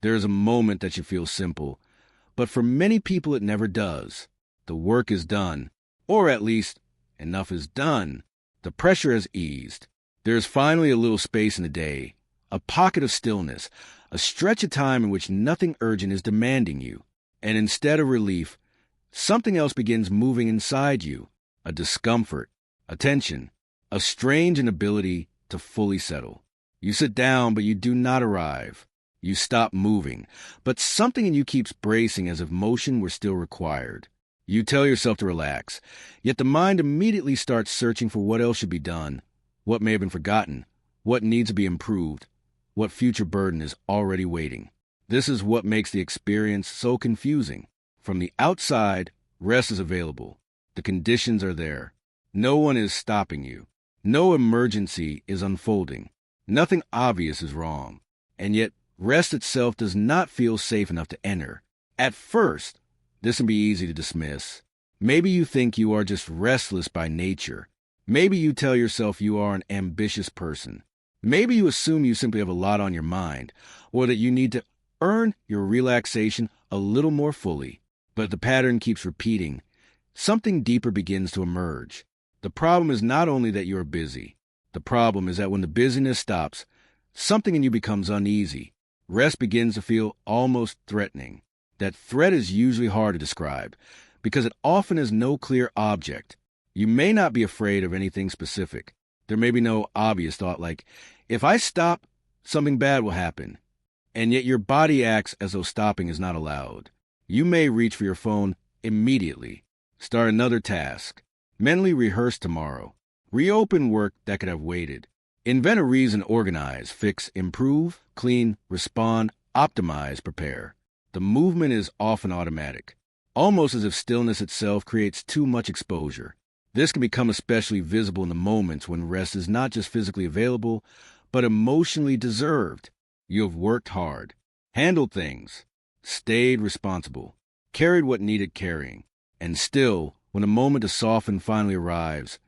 There is a moment that should feel simple, but for many people it never does. The work is done, or at least, enough is done. The pressure has eased. There is finally a little space in the day, a pocket of stillness, a stretch of time in which nothing urgent is demanding you. And instead of relief, something else begins moving inside you, a discomfort, a tension, a strange inability to fully settle. You sit down, but you do not arrive. You stop moving, but something in you keeps bracing as if motion were still required. You tell yourself to relax, yet the mind immediately starts searching for what else should be done, what may have been forgotten, what needs to be improved, what future burden is already waiting. This is what makes the experience so confusing. From the outside, rest is available. The conditions are there. No one is stopping you. No emergency is unfolding. Nothing obvious is wrong. And yet, rest itself does not feel safe enough to enter. At first, this can be easy to dismiss. Maybe you think you are just restless by nature. Maybe you tell yourself you are an ambitious person. Maybe you assume you simply have a lot on your mind, or that you need to earn your relaxation a little more fully. But the pattern keeps repeating. Something deeper begins to emerge. The problem is not only that you are busy. The problem is that when the busyness stops, something in you becomes uneasy. Rest begins to feel almost threatening. That threat is usually hard to describe, because it often is no clear object. You may not be afraid of anything specific. There may be no obvious thought like, if I stop, something bad will happen. And yet your body acts as though stopping is not allowed. You may reach for your phone immediately, start another task, mentally rehearse tomorrow, reopen work that could have waited, invent a reason, organize, fix, improve, clean, respond, optimize, prepare. The movement is often automatic, almost as if stillness itself creates too much exposure. This can become especially visible in the moments when rest is not just physically available, but emotionally deserved. You have worked hard, handled things, stayed responsible, carried what needed carrying. And still, when a moment to soften finally arrives,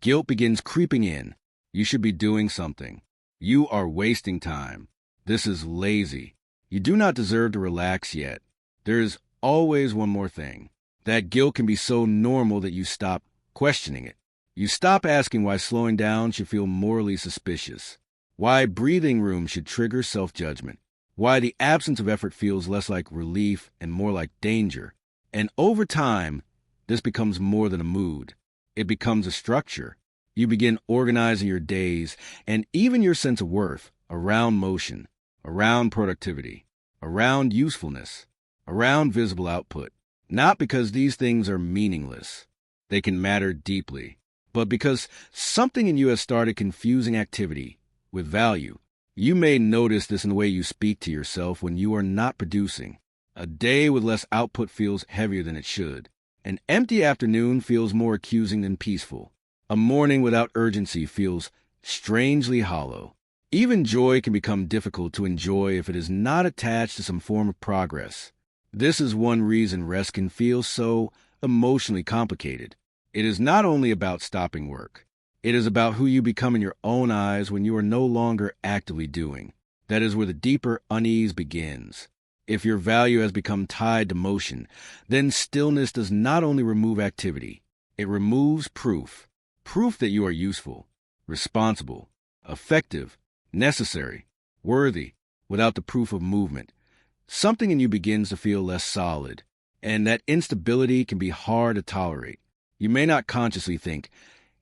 guilt begins creeping in. You should be doing something. You are wasting time. This is lazy. You do not deserve to relax yet. There is always one more thing. That guilt can be so normal that you stop questioning it. You stop asking why slowing down should feel morally suspicious, why breathing room should trigger self-judgment, why the absence of effort feels less like relief and more like danger. And over time, this becomes more than a mood. It becomes a structure. You begin organizing your days and even your sense of worth around motion, around productivity, around usefulness, around visible output. Not because these things are meaningless. They can matter deeply, but because something in you has started confusing activity with value. You may notice this in the way you speak to yourself when you are not producing. A day with less output feels heavier than it should. An empty afternoon feels more accusing than peaceful. A morning without urgency feels strangely hollow. Even joy can become difficult to enjoy if it is not attached to some form of progress. This is one reason rest can feel so emotionally complicated. It is not only about stopping work. It is about who you become in your own eyes when you are no longer actively doing. That is where the deeper unease begins. If your value has become tied to motion, then stillness does not only remove activity, it removes proof. Proof that you are useful, responsible, effective, necessary, worthy. Without the proof of movement, something in you begins to feel less solid, and that instability can be hard to tolerate. You may not consciously think,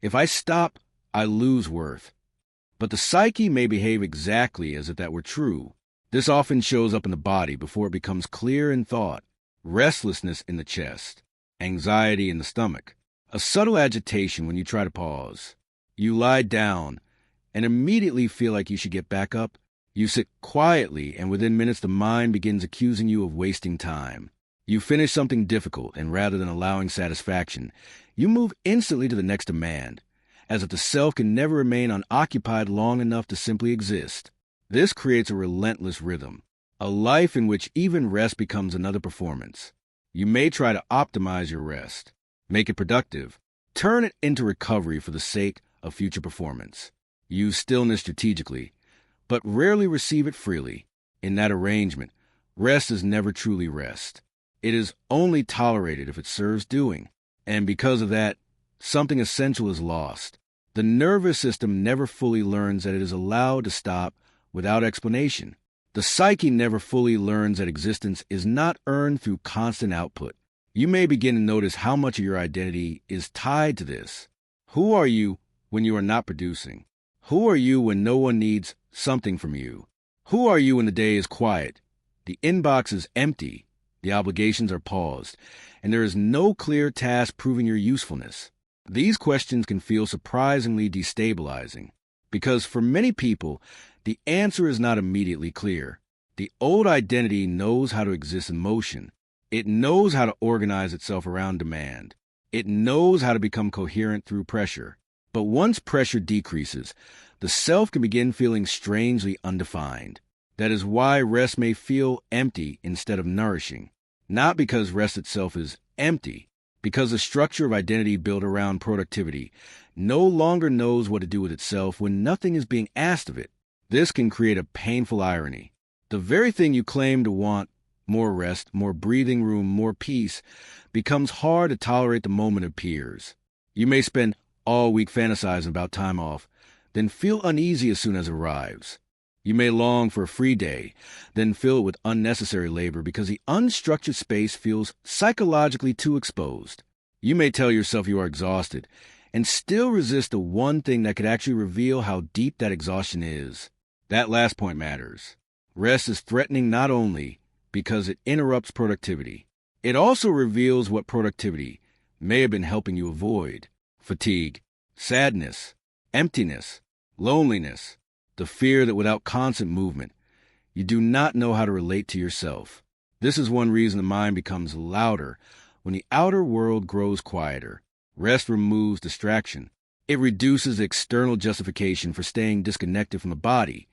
if I stop, I lose worth. But the psyche may behave exactly as if that were true. This often shows up in the body before it becomes clear in thought. Restlessness in the chest, anxiety in the stomach, a subtle agitation when you try to pause. You lie down and immediately feel like you should get back up. You sit quietly, and within minutes the mind begins accusing you of wasting time. You finish something difficult, and rather than allowing satisfaction, you move instantly to the next demand, as if the self can never remain unoccupied long enough to simply exist. This creates a relentless rhythm, a life in which even rest becomes another performance. You may try to optimize your rest, make it productive, turn it into recovery for the sake of future performance. Use stillness strategically, but rarely receive it freely. In that arrangement, Rest is never truly rest. It is only tolerated if it serves doing. And because of that, something essential is lost. The nervous system never fully learns that it is allowed to stop without explanation. The psyche never fully learns that existence is not earned through constant output. You may begin to notice how much of your identity is tied to this. Who are you when you are not producing? Who are you when no one needs something from you? Who are you when the day is quiet? The inbox is empty, the obligations are paused, and there is no clear task proving your usefulness. These questions can feel surprisingly destabilizing, because for many people, the answer is not immediately clear. The old identity knows how to exist in motion. It knows how to organize itself around demand. It knows how to become coherent through pressure. But once pressure decreases, the self can begin feeling strangely undefined. That is why rest may feel empty instead of nourishing. Not because rest itself is empty, because the structure of identity built around productivity no longer knows what to do with itself when nothing is being asked of it. This can create a painful irony. The very thing you claim to want, more rest, more breathing room, more peace, becomes hard to tolerate the moment it appears. You may spend all week fantasizing about time off, then feel uneasy as soon as it arrives. You may long for a free day, then fill it with unnecessary labor because the unstructured space feels psychologically too exposed. You may tell yourself you are exhausted, and still resist the one thing that could actually reveal how deep that exhaustion is. That last point matters. Rest is threatening not only because it interrupts productivity, it also reveals what productivity may have been helping you avoid. Fatigue, sadness, emptiness, loneliness, the fear that without constant movement, you do not know how to relate to yourself. This is one reason the mind becomes louder when the outer world grows quieter. Rest removes distraction. It reduces external justification for staying disconnected from the body,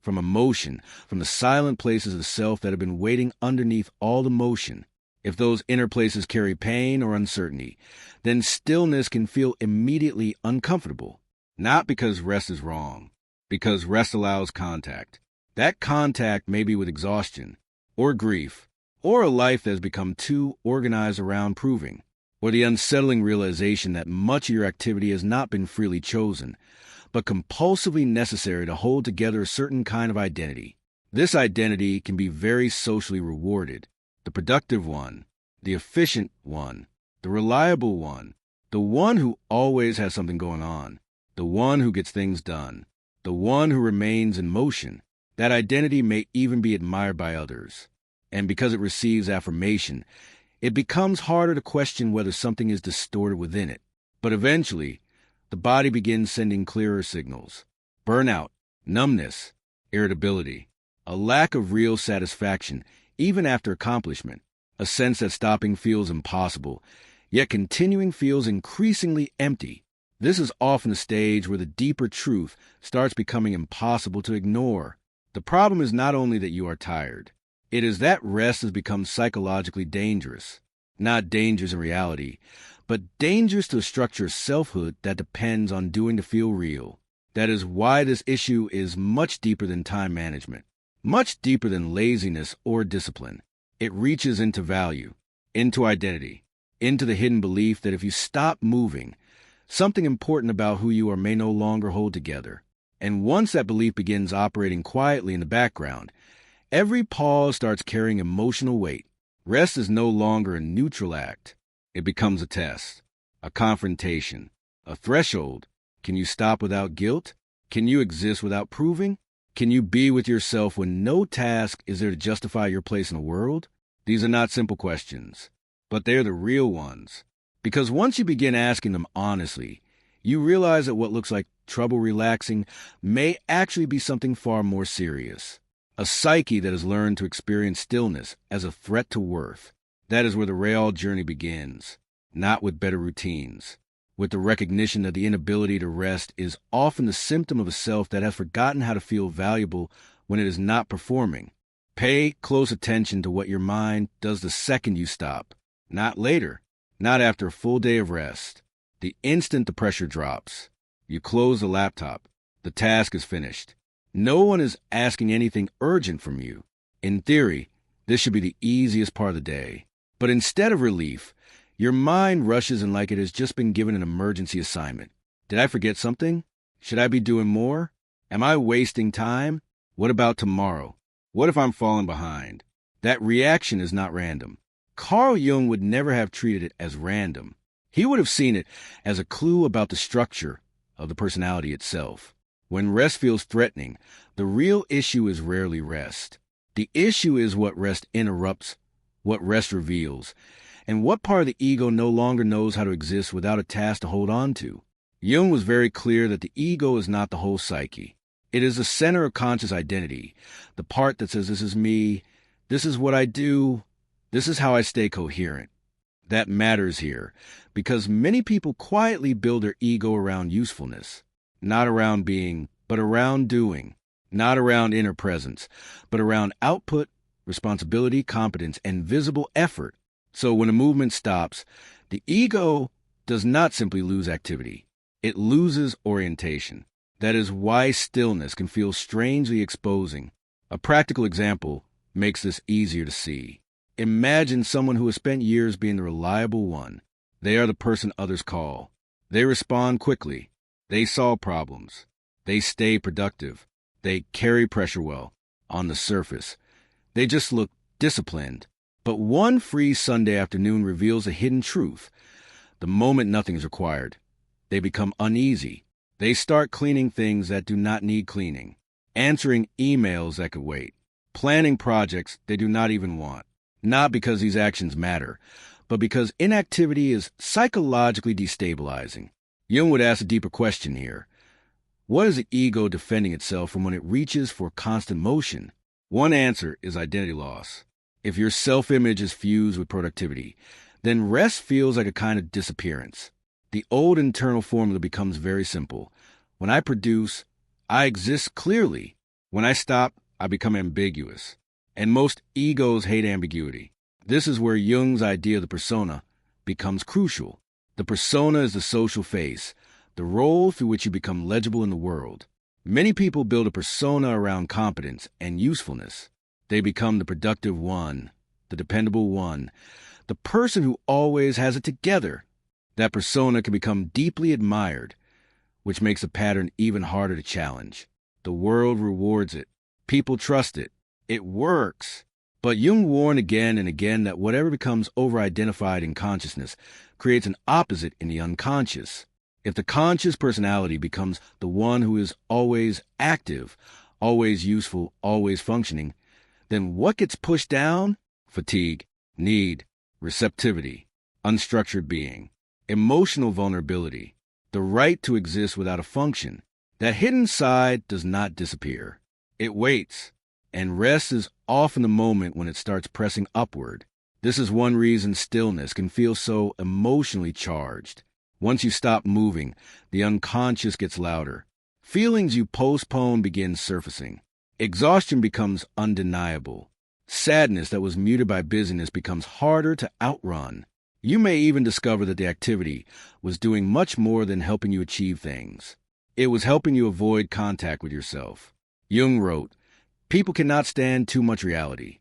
from emotion, from the silent places of the self that have been waiting underneath all the motion. If those inner places carry pain or uncertainty, then stillness can feel immediately uncomfortable. Not because rest is wrong, because rest allows contact. That contact may be with exhaustion, or grief, or a life that has become too organized around proving, or the unsettling realization that much of your activity has not been freely chosen, but compulsively necessary to hold together a certain kind of identity. This identity can be very socially rewarded. The productive one, the efficient one, the reliable one, the one who always has something going on, the one who gets things done, the one who remains in motion. That identity may even be admired by others. And because it receives affirmation, it becomes harder to question whether something is distorted within it. But eventually, the body begins sending clearer signals. Burnout, numbness, irritability, a lack of real satisfaction, even after accomplishment, a sense that stopping feels impossible, yet continuing feels increasingly empty. This is often a stage where the deeper truth starts becoming impossible to ignore. The problem is not only that you are tired, it is that rest has become psychologically dangerous. Not dangerous in reality, but dangerous to a structure of selfhood that depends on doing to feel real. That is why this issue is much deeper than time management, much deeper than laziness or discipline. It reaches into value, into identity, into the hidden belief that if you stop moving, something important about who you are may no longer hold together. And once that belief begins operating quietly in the background, every pause starts carrying emotional weight. Rest is no longer a neutral act. It becomes a test, a confrontation, a threshold. Can you stop without guilt? Can you exist without proving? Can you be with yourself when no task is there to justify your place in the world? These are not simple questions, but they're the real ones. Because once you begin asking them honestly, you realize that what looks like trouble relaxing may actually be something far more serious. A psyche that has learned to experience stillness as a threat to worth. That is where the real journey begins, not with better routines, with the recognition that the inability to rest is often the symptom of a self that has forgotten how to feel valuable when it is not performing. Pay close attention to what your mind does the second you stop, not later, not after a full day of rest. The instant the pressure drops, you close the laptop, the task is finished. No one is asking anything urgent from you. In theory, This should be the easiest part of the day. But instead of relief, your mind rushes in like it has just been given an emergency assignment. Did I forget something? Should I be doing more? Am I wasting time? What about tomorrow? What if I'm falling behind? That reaction is not random. Carl Jung would never have treated it as random. He would have seen it as a clue about the structure of the personality itself. When rest feels threatening, the real issue is rarely rest. The issue is what rest interrupts, what rest reveals, and what part of the ego no longer knows how to exist without a task to hold on to. Jung was very clear that the ego is not the whole psyche. It is the center of conscious identity, the part that says, this is me, this is what I do, this is how I stay coherent. That matters here, because many people quietly build their ego around usefulness, not around being, but around doing, not around inner presence, but around output, responsibility, competence, and visible effort. So when a movement stops, the ego does not simply lose activity. It loses orientation. That is why stillness can feel strangely exposing. A practical example makes this easier to see. Imagine someone who has spent years being the reliable one. They are the person others call. They respond quickly. They solve problems. They stay productive. They carry pressure well. On the surface, they just look disciplined. But one free Sunday afternoon reveals a hidden truth. The moment nothing is required, they become uneasy. They start cleaning things that do not need cleaning, answering emails that could wait, planning projects they do not even want. Not because these actions matter, but because inactivity is psychologically destabilizing. Jung would ask a deeper question here. What is the ego defending itself from when it reaches for constant motion? One answer is identity loss. If your self-image is fused with productivity, then rest feels like a kind of disappearance. The old internal formula becomes very simple. When I produce, I exist clearly. When I stop, I become ambiguous. And most egos hate ambiguity. This is where Jung's idea of the persona becomes crucial. The persona is the social face, the role through which you become legible in the world. Many people build a persona around competence and usefulness. They become the productive one, the dependable one, the person who always has it together. That persona can become deeply admired, which makes a pattern even harder to challenge. The world rewards it. People trust it. It works. But Jung warned again and again that whatever becomes over-identified in consciousness creates an opposite in the unconscious. If the conscious personality becomes the one who is always active, always useful, always functioning, then what gets pushed down? Fatigue, need, receptivity, unstructured being, emotional vulnerability, the right to exist without a function. That hidden side does not disappear. It waits, and rest is often the moment when it starts pressing upward. This is one reason stillness can feel so emotionally charged. Once you stop moving, the unconscious gets louder. Feelings you postpone begin surfacing. Exhaustion becomes undeniable. Sadness that was muted by busyness becomes harder to outrun. You may even discover that the activity was doing much more than helping you achieve things. It was helping you avoid contact with yourself. Jung wrote, "People cannot stand too much reality."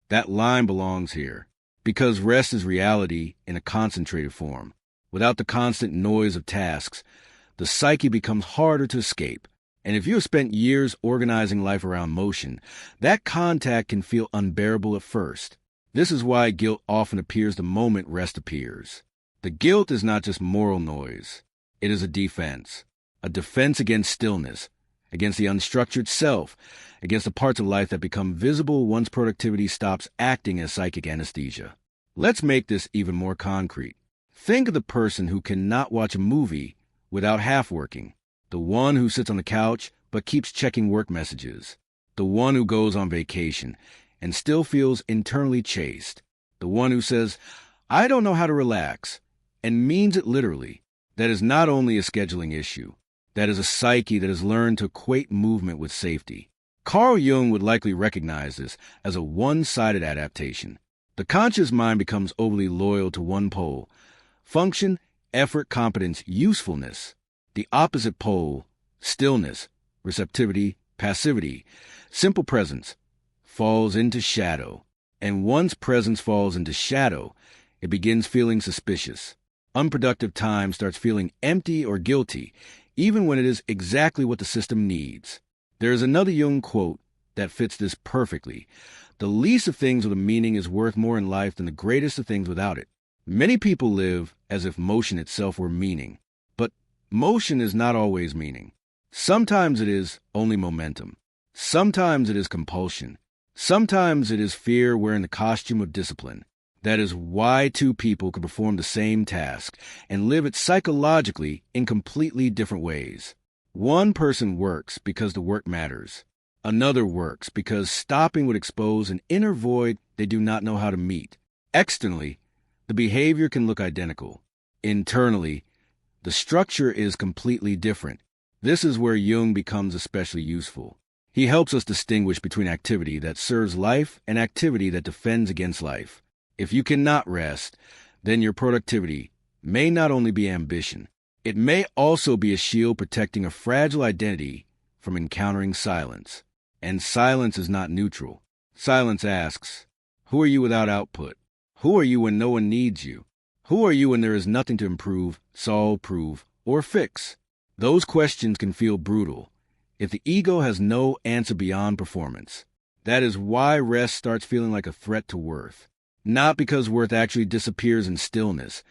That line belongs here, because rest is reality in a concentrated form. Without the constant noise of tasks, the psyche becomes harder to escape. And if you have spent years organizing life around motion, that contact can feel unbearable at first. This is why guilt often appears the moment rest appears. The guilt is not just moral noise. It is a defense against stillness, against the unstructured self, against the parts of life that become visible once productivity stops acting as psychic anesthesia. Let's make this even more concrete. Think of the person who cannot watch a movie without half-working, the one who sits on the couch but keeps checking work messages, the one who goes on vacation and still feels internally chased, the one who says, "I don't know how to relax," and means it literally. That is not only a scheduling issue. That is a psyche that has learned to equate movement with safety. Carl Jung would likely recognize this as a one-sided adaptation. The conscious mind becomes overly loyal to one pole: function, effort, competence, usefulness. The opposite pole, stillness, receptivity, passivity, simple presence, falls into shadow. And once presence falls into shadow, it begins feeling suspicious. Unproductive time starts feeling empty or guilty, even when it is exactly what the system needs. There is another Jung quote that fits this perfectly. The least of things with a meaning is worth more in life than the greatest of things without it. Many people live as if motion itself were meaning, but motion is not always meaning. Sometimes it is only momentum. Sometimes it is compulsion. Sometimes it is fear wearing the costume of discipline. That is why two people can perform the same task and live it psychologically in completely different ways. One person works because the work matters. Another works because stopping would expose an inner void they do not know how to meet. Externally, the behavior can look identical. Internally, the structure is completely different. This is where Jung becomes especially useful. He helps us distinguish between activity that serves life and activity that defends against life. If you cannot rest, then your productivity may not only be ambition, it may also be a shield protecting a fragile identity from encountering silence. And silence is not neutral. Silence asks, who are you without output? Who are you when no one needs you? Who are you when there is nothing to improve, solve, prove, or fix? Those questions can feel brutal if the ego has no answer beyond performance. That is why rest starts feeling like a threat to worth. Not because worth actually disappears in stillness,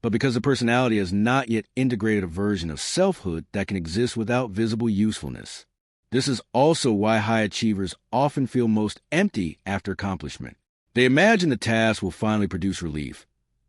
but because the personality has not yet integrated a version of selfhood that can exist without visible usefulness. This is also why high achievers often feel most empty after accomplishment. They imagine the task will finally produce relief.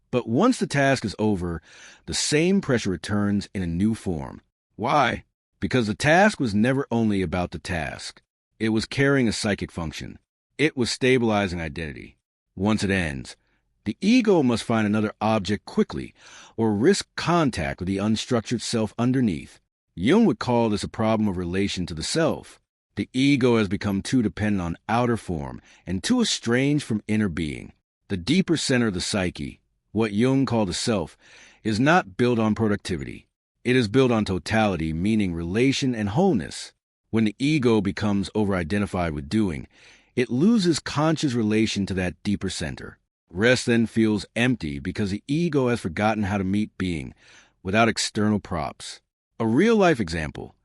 But once the task is over, the same pressure returns in a new form. Why? Because the task was never only about the task. It was carrying a psychic function. It was stabilizing identity. Once it ends, the ego must find another object quickly or risk contact with the unstructured self underneath. Jung would call this a problem of relation to the self. The ego has become too dependent on outer form and too estranged from inner being. The deeper center of the psyche, what Jung called the self, is not built on productivity. It is built on totality, meaning relation and wholeness. When the ego becomes over-identified with doing, it loses conscious relation to that deeper center. Rest then feels empty because the ego has forgotten how to meet being without external props. A real-life example.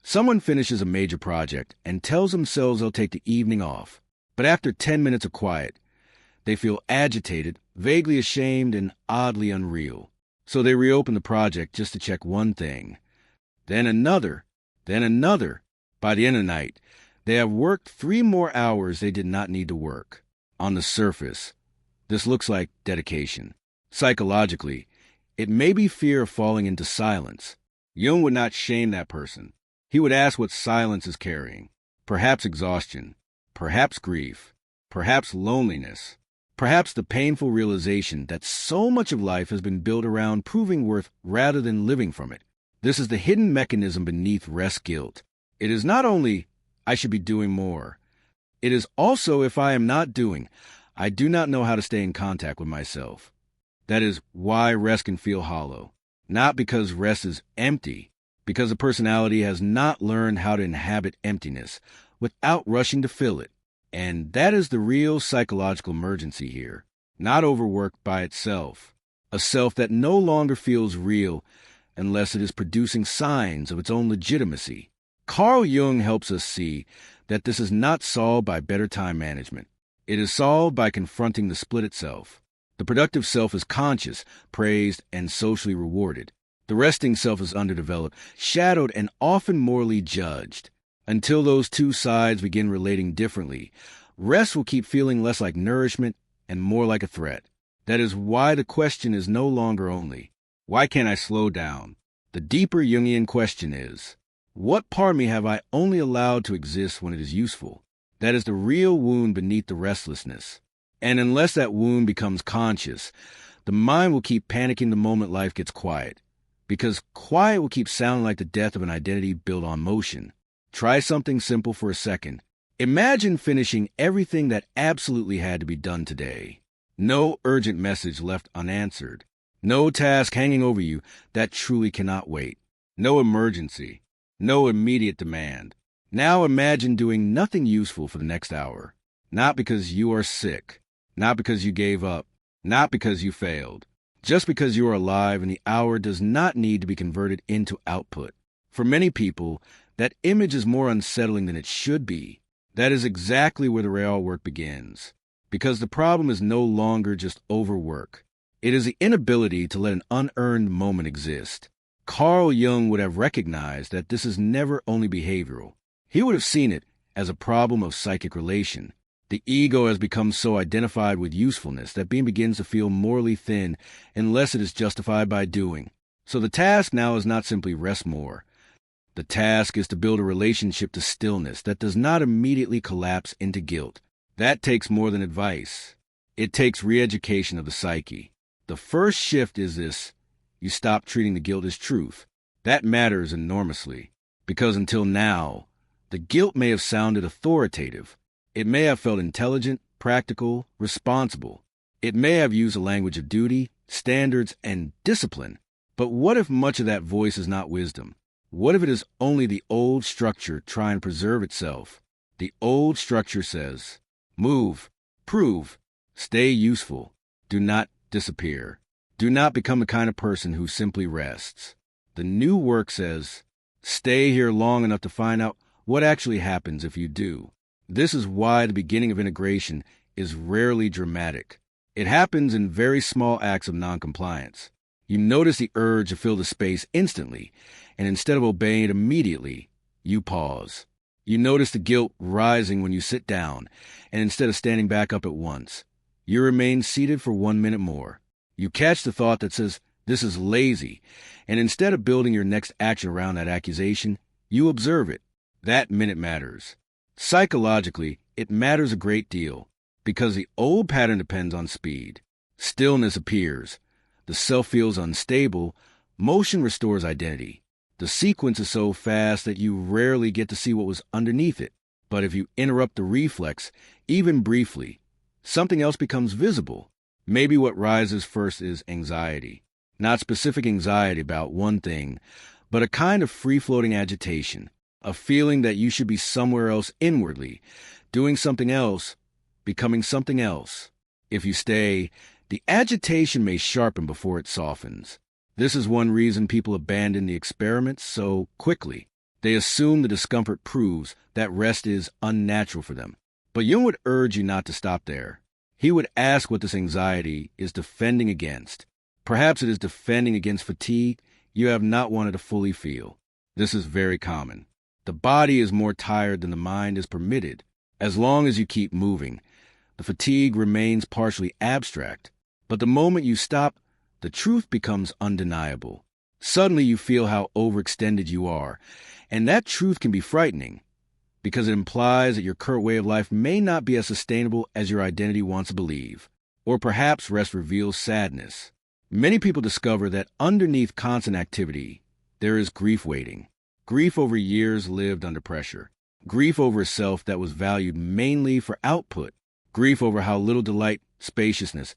Someone finishes a major project and tells themselves they'll take the evening off. But after 10 minutes of quiet, they feel agitated, vaguely ashamed, and oddly unreal. So they reopen the project just to check one thing. Then another. By the end of the night, they have worked 3 more hours they did not need to work. On the surface, this looks like dedication. Psychologically, it may be fear of falling into silence. Jung would not shame that person. He would ask what silence is carrying. Perhaps exhaustion. Perhaps grief. Perhaps loneliness. Perhaps the painful realization that so much of life has been built around proving worth rather than living from it. This is the hidden mechanism beneath rest guilt. It is not only, I should be doing more. It is also, if I am not doing, I do not know how to stay in contact with myself. That is why rest can feel hollow. Not because rest is empty, because the personality has not learned how to inhabit emptiness without rushing to fill it. And that is the real psychological emergency here. Not overwork by itself. A self that no longer feels real unless it is producing signs of its own legitimacy. Carl Jung helps us see that this is not solved by better time management. It is solved by confronting the split itself. The productive self is conscious, praised, and socially rewarded. The resting self is underdeveloped, shadowed, and often morally judged. Until those two sides begin relating differently, rest will keep feeling less like nourishment and more like a threat. That is why the question is no longer only, why can't I slow down? The deeper Jungian question is, what part of me have I only allowed to exist when it is useful? That is the real wound beneath the restlessness. And unless that wound becomes conscious, the mind will keep panicking the moment life gets quiet. Because quiet will keep sounding like the death of an identity built on motion. Try something simple for a second. Imagine finishing everything that absolutely had to be done today. No urgent message left unanswered. No task hanging over you that truly cannot wait. No emergency. No immediate demand. Now imagine doing nothing useful for the next hour. Not because you are sick, not because you gave up, not because you failed, just because you are alive, and the hour does not need to be converted into output. For many people, that image is more unsettling than it should be. That is exactly where the real work begins. Because the problem is no longer just overwork. It is the inability to let an unearned moment exist. Carl Jung would have recognized that this is never only behavioral. He would have seen it as a problem of psychic relation. The ego has become so identified with usefulness that being begins to feel morally thin unless it is justified by doing. So the task now is not simply rest more. The task is to build a relationship to stillness that does not immediately collapse into guilt. That takes more than advice. It takes re-education of the psyche. The first shift is this: you stop treating the guilt as truth. That matters enormously, because until now, the guilt may have sounded authoritative. It may have felt intelligent, practical, responsible. It may have used a language of duty, standards, and discipline. But what if much of that voice is not wisdom? What if it is only the old structure trying to preserve itself? The old structure says, move, prove, stay useful, do not disappear. Do not become the kind of person who simply rests. The new work says, stay here long enough to find out what actually happens if you do. This is why the beginning of integration is rarely dramatic. It happens in very small acts of noncompliance. You notice the urge to fill the space instantly, and instead of obeying it immediately, you pause. You notice the guilt rising when you sit down, and instead of standing back up at once, you remain seated for 1 minute more. You catch the thought that says, this is lazy, and instead of building your next action around that accusation, you observe it. That minute matters. Psychologically, it matters a great deal, because the old pattern depends on speed. Stillness appears. The self feels unstable. Motion restores identity. The sequence is so fast that you rarely get to see what was underneath it. But if you interrupt the reflex, even briefly, something else becomes visible. Maybe what rises first is anxiety. Not specific anxiety about one thing, but a kind of free-floating agitation, a feeling that you should be somewhere else inwardly, doing something else, becoming something else. If you stay, the agitation may sharpen before it softens. This is one reason people abandon the experiment so quickly. They assume the discomfort proves that rest is unnatural for them. But Jung would urge you not to stop there. He would ask what this anxiety is defending against. Perhaps it is defending against fatigue you have not wanted to fully feel. This is very common. The body is more tired than the mind is permitted. As long as you keep moving, the fatigue remains partially abstract. But the moment you stop, the truth becomes undeniable. Suddenly you feel how overextended you are, and that truth can be frightening, because it implies that your current way of life may not be as sustainable as your identity wants to believe. Or perhaps rest reveals sadness. Many people discover that underneath constant activity, there is grief waiting. Grief over years lived under pressure. Grief over a self that was valued mainly for output. Grief over how little delight, spaciousness,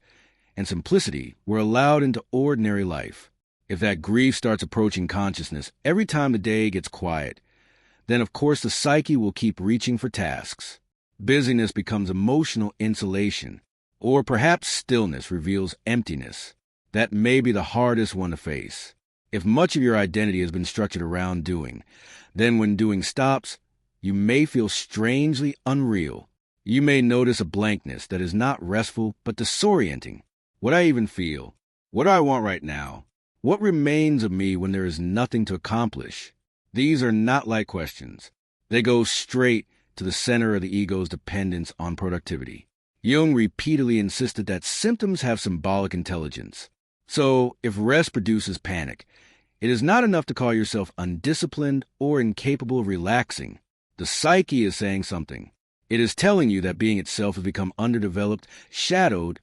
and simplicity were allowed into ordinary life. If that grief starts approaching consciousness every time the day gets quiet, then of course the psyche will keep reaching for tasks. Busyness becomes emotional insulation, or perhaps stillness reveals emptiness. That may be the hardest one to face. If much of your identity has been structured around doing, then when doing stops, you may feel strangely unreal. You may notice a blankness that is not restful but disorienting. What I even feel? What do I want right now? What remains of me when there is nothing to accomplish? These are not light questions. They go straight to the center of the ego's dependence on productivity. Jung repeatedly insisted that symptoms have symbolic intelligence. So, if rest produces panic, it is not enough to call yourself undisciplined or incapable of relaxing. The psyche is saying something. It is telling you that being itself has become underdeveloped, shadowed,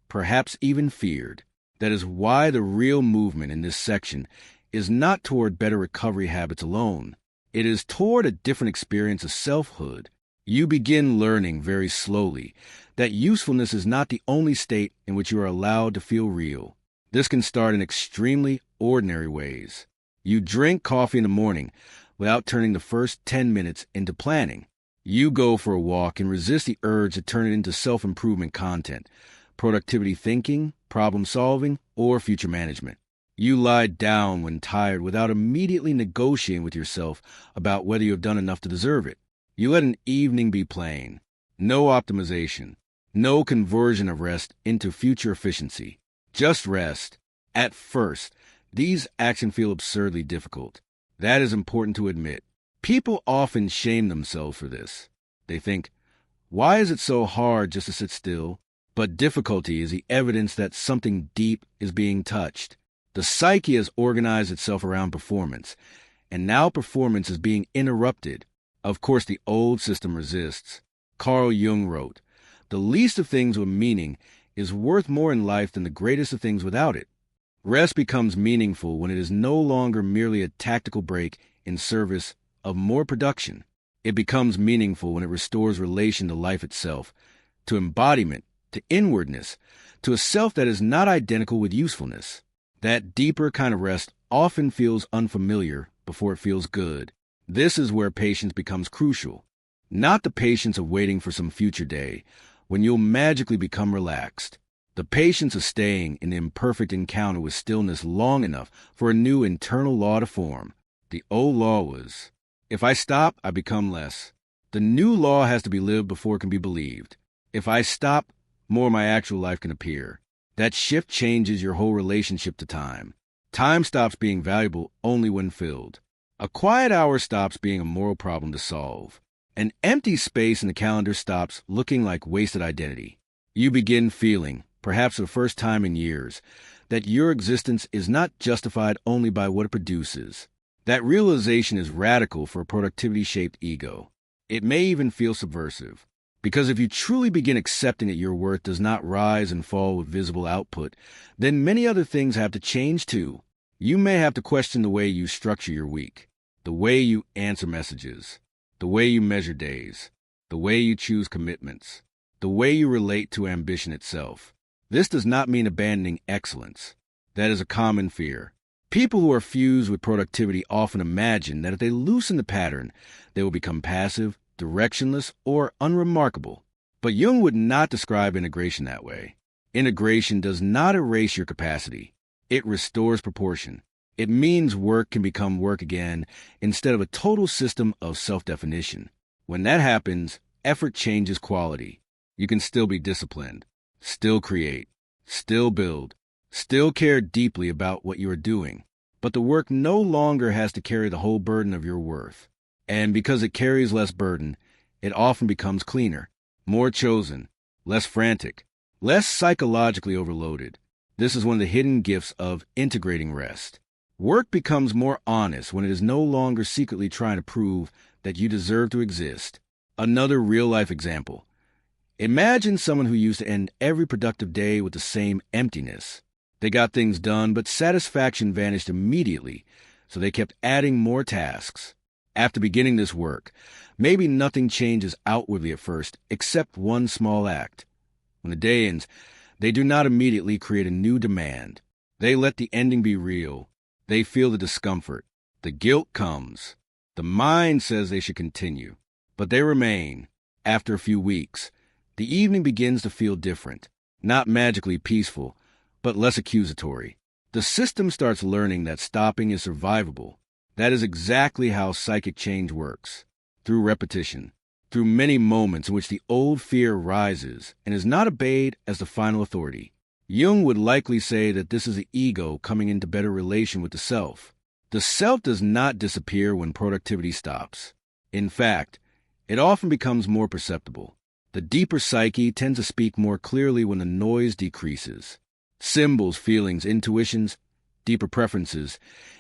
perhaps even feared. That is why the real movement in this section is not toward better recovery habits alone. It is toward a different experience of selfhood. You begin learning very slowly that usefulness is not the only state in which you are allowed to feel real. This can start in extremely ordinary ways. You drink coffee in the morning without turning the first 10 minutes into planning. You go for a walk and resist the urge to turn it into self-improvement content, productivity thinking, problem solving, or future management. You lie down when tired without immediately negotiating with yourself about whether you have done enough to deserve it. You let an evening be plain. No optimization. No conversion of rest into future efficiency. Just rest. At first, these actions feel absurdly difficult. That is important to admit. People often shame themselves for this. They think, why is it so hard just to sit still? But difficulty is the evidence that something deep is being touched. The psyche has organized itself around performance, and now performance is being interrupted. Of course, the old system resists. Carl Jung wrote, "The least of things with meaning is worth more in life than the greatest of things without it." Rest becomes meaningful when it is no longer merely a tactical break in service of more production. It becomes meaningful when it restores relation to life itself, to embodiment, to inwardness, to a self that is not identical with usefulness. That deeper kind of rest often feels unfamiliar before it feels good. This is where patience becomes crucial. Not the patience of waiting for some future day, when you'll magically become relaxed. The patience of staying in the imperfect encounter with stillness long enough for a new internal law to form. The old law was, if I stop, I become less. The new law has to be lived before it can be believed. If I stop, more of my actual life can appear. That shift changes your whole relationship to time. Time stops being valuable only when filled. A quiet hour stops being a moral problem to solve. An empty space in the calendar stops looking like wasted identity. You begin feeling, perhaps for the first time in years, that your existence is not justified only by what it produces. That realization is radical for a productivity-shaped ego. It may even feel subversive. Because if you truly begin accepting that your worth does not rise and fall with visible output, then many other things have to change too. You may have to question the way you structure your week, the way you answer messages, the way you measure days, the way you choose commitments, the way you relate to ambition itself. This does not mean abandoning excellence. That is a common fear. People who are fused with productivity often imagine that if they loosen the pattern, they will become passive, directionless, or unremarkable. But Jung would not describe integration that way. Integration does not erase your capacity. It restores proportion. It means work can become work again instead of a total system of self-definition. When that happens, effort changes quality. You can still be disciplined, still create, still build, still care deeply about what you are doing. But the work no longer has to carry the whole burden of your worth. And because it carries less burden, it often becomes cleaner, more chosen, less frantic, less psychologically overloaded. This is one of the hidden gifts of integrating rest. Work becomes more honest when it is no longer secretly trying to prove that you deserve to exist. Another real-life example. Imagine someone who used to end every productive day with the same emptiness. They got things done, but satisfaction vanished immediately, so they kept adding more tasks. After beginning this work, maybe nothing changes outwardly at first, except one small act. When the day ends, they do not immediately create a new demand. They let the ending be real. They feel the discomfort. The guilt comes. The mind says they should continue. But they remain. After a few weeks, the evening begins to feel different. Not magically peaceful, but less accusatory. The system starts learning that stopping is survivable. That is exactly how psychic change works. Through repetition. Through many moments in which the old fear rises and is not obeyed as the final authority. Jung would likely say that this is the ego coming into better relation with the self. The self does not disappear when productivity stops. In fact, it often becomes more perceptible. The deeper psyche tends to speak more clearly when the noise decreases. Symbols, feelings, intuitions, deeper preferences,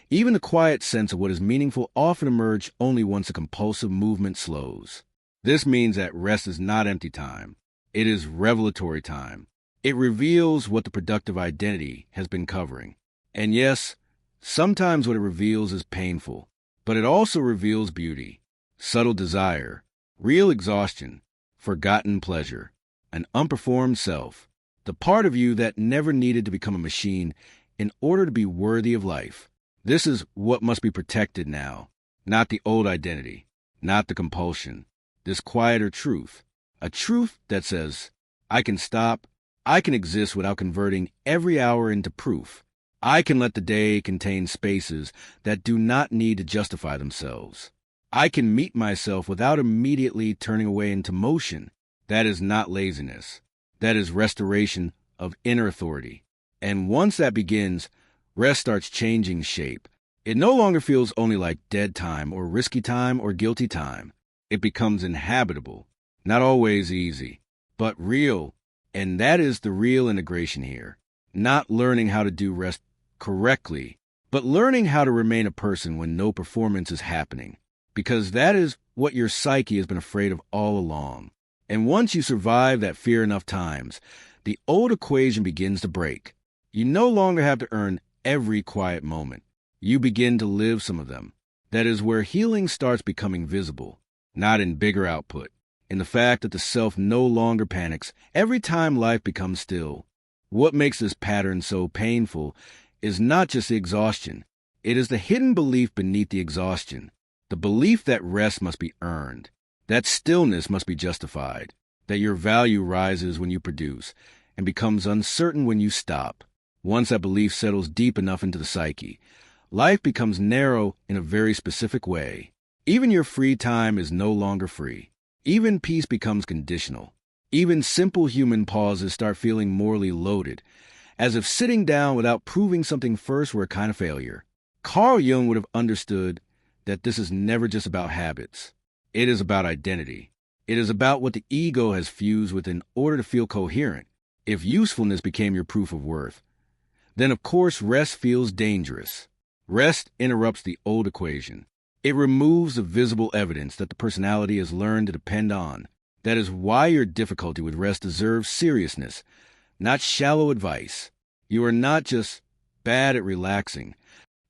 even the quiet sense of what is meaningful often emerge only once a compulsive movement slows. This means that rest is not empty time. It is revelatory time. It reveals what the productive identity has been covering. And yes, sometimes what it reveals is painful, but it also reveals beauty, subtle desire, real exhaustion, forgotten pleasure, an unperformed self, the part of you that never needed to become a machine in order to be worthy of life. This is what must be protected now, not the old identity, not the compulsion, this quieter truth, a truth that says, I can stop, I can exist without converting every hour into proof. I can let the day contain spaces that do not need to justify themselves. I can meet myself without immediately turning away into motion. That is not laziness. That is restoration of inner authority. And once that begins, rest starts changing shape. It no longer feels only like dead time or risky time or guilty time. It becomes inhabitable, not always easy, but real. And that is the real integration here. Not learning how to do rest correctly, but learning how to remain a person when no performance is happening. Because that is what your psyche has been afraid of all along. And once you survive that fear enough times, the old equation begins to break. You no longer have to earn every quiet moment. You begin to live some of them. That is where healing starts becoming visible, not in bigger output, in the fact that the self no longer panics every time life becomes still. What makes this pattern so painful is not just the exhaustion. It is the hidden belief beneath the exhaustion, the belief that rest must be earned, that stillness must be justified, that your value rises when you produce and becomes uncertain when you stop. Once that belief settles deep enough into the psyche, life becomes narrow in a very specific way. Even your free time is no longer free. Even peace becomes conditional. Even simple human pauses start feeling morally loaded, as if sitting down without proving something first were a kind of failure. Carl Jung would have understood that this is never just about habits. It is about identity. It is about what the ego has fused with in order to feel coherent. If usefulness became your proof of worth, then of course rest feels dangerous. Rest interrupts the old equation. It removes the visible evidence that the personality has learned to depend on. That is why your difficulty with rest deserves seriousness, not shallow advice. You are not just bad at relaxing.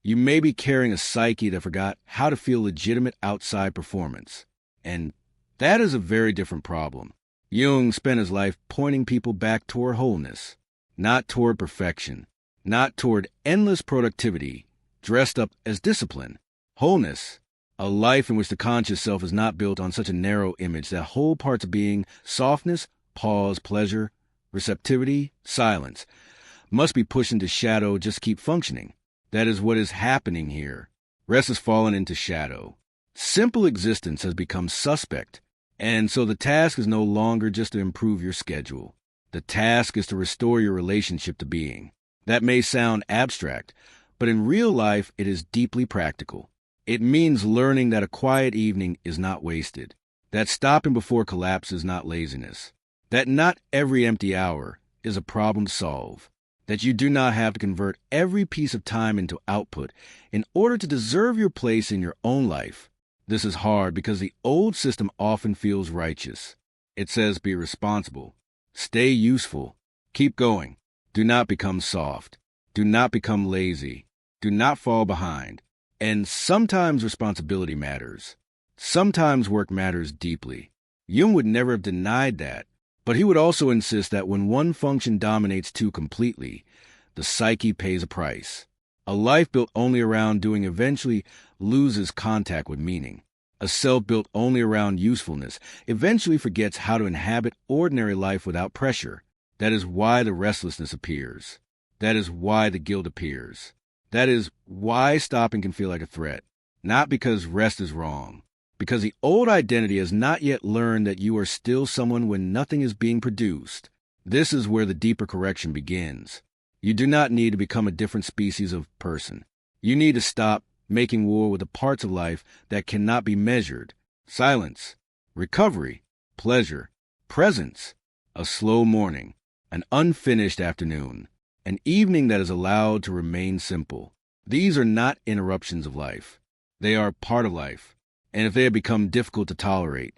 You may be carrying a psyche that forgot how to feel legitimate outside performance. And that is a very different problem. Jung spent his life pointing people back toward wholeness, not toward perfection, not toward endless productivity dressed up as discipline. Wholeness, a life in which the conscious self is not built on such a narrow image that whole parts of being, softness, pause, pleasure, receptivity, silence, must be pushed into shadow just to keep functioning. That is what is happening here. Rest has fallen into shadow. Simple existence has become suspect, and so the task is no longer just to improve your schedule. The task is to restore your relationship to being. That may sound abstract, but in real life it is deeply practical. It means learning that a quiet evening is not wasted, that stopping before collapse is not laziness, that not every empty hour is a problem to solve, that you do not have to convert every piece of time into output in order to deserve your place in your own life. This is hard because the old system often feels righteous. It says be responsible, stay useful, keep going, do not become soft, do not become lazy, do not fall behind. And sometimes responsibility matters. Sometimes work matters deeply. Jung would never have denied that, but he would also insist that when one function dominates two completely, the psyche pays a price. A life built only around doing eventually loses contact with meaning. A self built only around usefulness eventually forgets how to inhabit ordinary life without pressure. That is why the restlessness appears. That is why the guilt appears. That is why stopping can feel like a threat. Not because rest is wrong. Because the old identity has not yet learned that you are still someone when nothing is being produced. This is where the deeper correction begins. You do not need to become a different species of person. You need to stop making war with the parts of life that cannot be measured. Silence, recovery, pleasure, presence, a slow morning, an unfinished afternoon, an evening that is allowed to remain simple. These are not interruptions of life. They are part of life. And if they have become difficult to tolerate,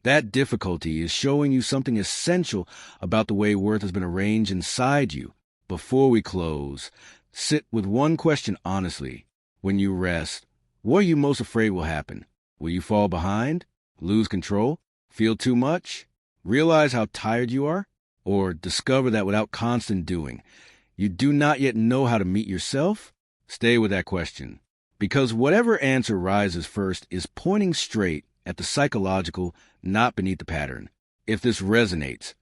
that difficulty is showing you something essential about the way worth has been arranged inside you. Before we close, sit with one question honestly. When you rest, what are you most afraid will happen? Will you fall behind? Lose control? Feel too much? Realize how tired you are? Or discover that without constant doing, you do not yet know how to meet yourself? Stay with that question, because whatever answer rises first is pointing straight at the psychological, not beneath the pattern. If this resonates,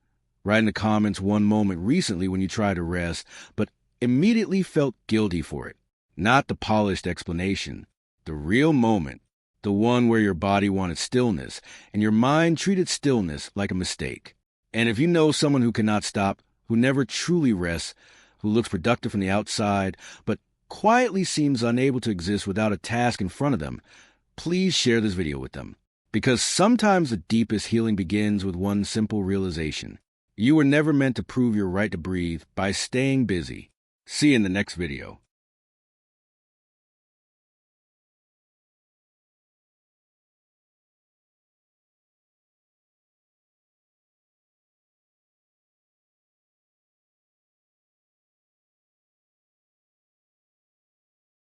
write in the comments one moment recently when you tried to rest, but immediately felt guilty for it. Not the polished explanation, the real moment, the one where your body wanted stillness and your mind treated stillness like a mistake. And if you know someone who cannot stop, who never truly rests, who looks productive from the outside, but quietly seems unable to exist without a task in front of them, please share this video with them. Because sometimes the deepest healing begins with one simple realization. You were never meant to prove your right to breathe by staying busy. See you in the next video.